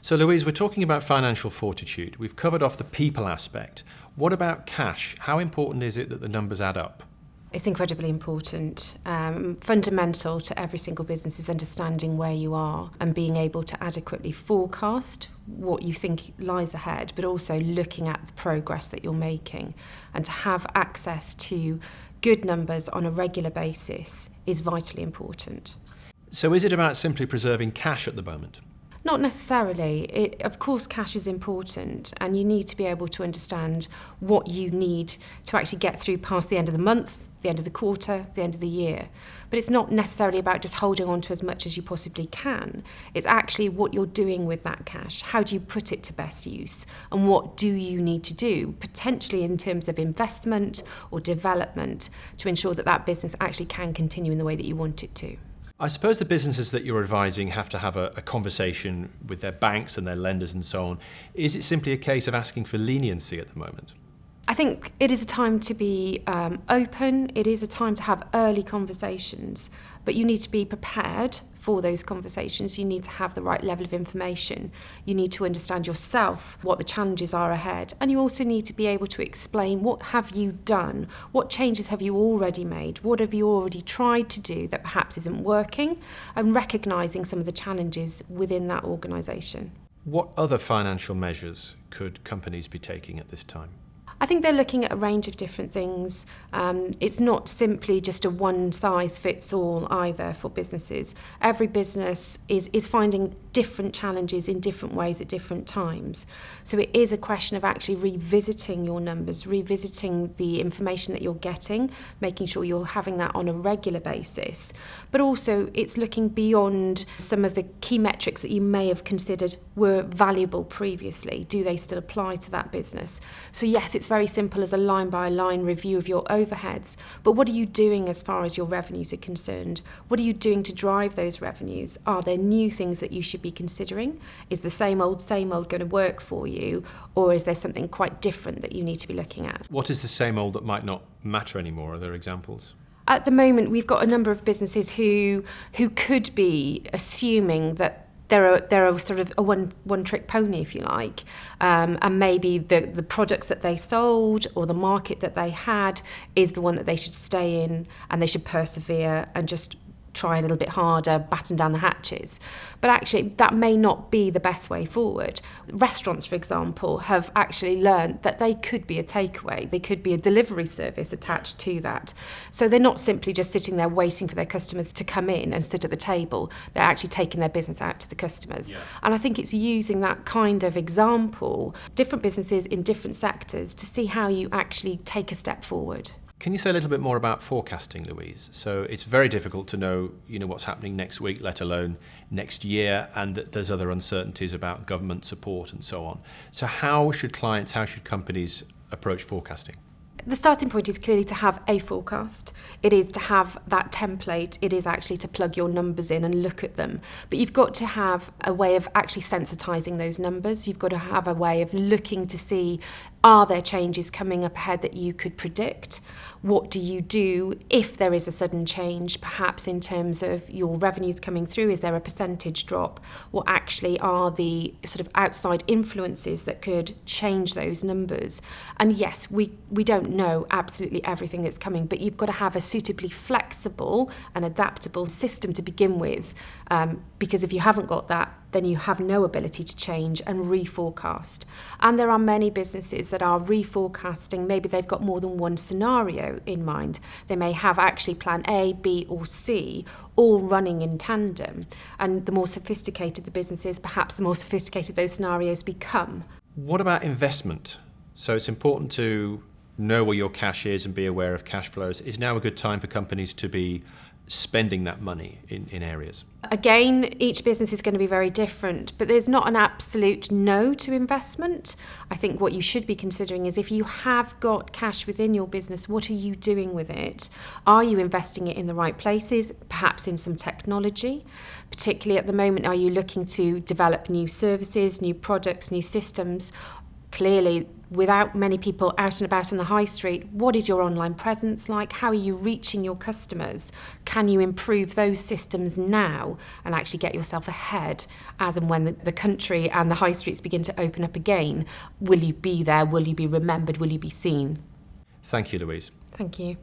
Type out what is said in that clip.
So Louise, we're talking about financial fortitude. We've covered off the people aspect. What about cash? How important is it that the numbers add up? It's incredibly important. Fundamental to every single business is understanding where you are and being able to adequately forecast what you think lies ahead, but also looking at the progress that you're making. And to have access to good numbers on a regular basis is vitally important. So is it about simply preserving cash at the moment? Not necessarily. Of course, cash is important, and you need to be able to understand what you need to actually get through past the end of the month, the end of the quarter, the end of the year. But it's not necessarily about just holding on to as much as you possibly can. It's actually what you're doing with that cash. How do you put it to best use? And what do you need to do, potentially in terms of investment or development, to ensure that that business actually can continue in the way that you want it to? I suppose the businesses that you're advising have to have a conversation with their banks and their lenders and so on. Is it simply a case of asking for leniency at the moment? I think it is a time to be open. It is a time to have early conversations, but you need to be prepared for those conversations. You need to have the right level of information. You need to understand yourself, what the challenges are ahead, and you also need to be able to explain what have you done, what changes have you already made, what have you already tried to do that perhaps isn't working, and recognising some of the challenges within that organisation. What other financial measures could companies be taking at this time? I think they're looking at a range of different things. It's not simply just a one-size-fits-all either for businesses. Every business is finding different challenges in different ways at different times. So it is a question of actually revisiting your numbers, revisiting the information that you're getting, making sure you're having that on a regular basis. But also it's looking beyond some of the key metrics that you may have considered were valuable previously. Do they still apply to that business? So yes, it's very simple as a line-by-line review of your overheads, but what are you doing as far as your revenues are concerned? What are you doing to drive those revenues? Are there new things that you should be considering? Is the same old going to work for you, or is there something quite different that you need to be looking at? What is the same old that might not matter anymore? Are there examples? At the moment, we've got a number of businesses who could be assuming that they're sort of a one-trick pony, if you like, and maybe the products that they sold or the market that they had is the one that they should stay in, and they should persevere and just try a little bit harder, batten down the hatches. But actually, that may not be the best way forward. Restaurants, for example, have actually learned that they could be a takeaway. They could be a delivery service attached to that. So they're not simply just sitting there waiting for their customers to come in and sit at the table. They're actually taking their business out to the customers. Yeah. And I think it's using that kind of example, different businesses in different sectors, to see how you actually take a step forward. Can you say a little bit more about forecasting, Louise? So it's very difficult to know, what's happening next week, let alone next year, and that there's other uncertainties about government support and so on. So how should companies approach forecasting? The starting point is clearly to have a forecast. It is to have that template. It is actually to plug your numbers in and look at them. But you've got to have a way of actually sensitising those numbers. You've got to have a way of looking to see, are there changes coming up ahead that you could predict? What do you do if there is a sudden change, perhaps in terms of your revenues coming through? Is there a percentage drop? What actually are the sort of outside influences that could change those numbers? And yes, we don't know absolutely everything that's coming, but you've got to have a suitably flexible and adaptable system to begin with, because if you haven't got that, then you have no ability to change and reforecast. And there are many businesses that are reforecasting. Maybe they've got more than one scenario in mind. They may have actually plan A, B or C all running in tandem. And the more sophisticated the business is, perhaps the more sophisticated those scenarios become. What about investment? So it's important to know where your cash is and be aware of cash flows. Is now a good time for companies to be spending that money in areas? Again, each business is going to be very different, but there's not an absolute no to investment. I think what you should be considering is, if you have got cash within your business, what are you doing with it? Are you investing it in the right places, perhaps in some technology? Particularly at the moment, are you looking to develop new services, new products, new systems? Clearly, without many people out and about on the high street, what is your online presence like? How are you reaching your customers? Can you improve those systems now and actually get yourself ahead as and when the country and the high streets begin to open up again? Will you be there? Will you be remembered? Will you be seen? Thank you, Louise. Thank you.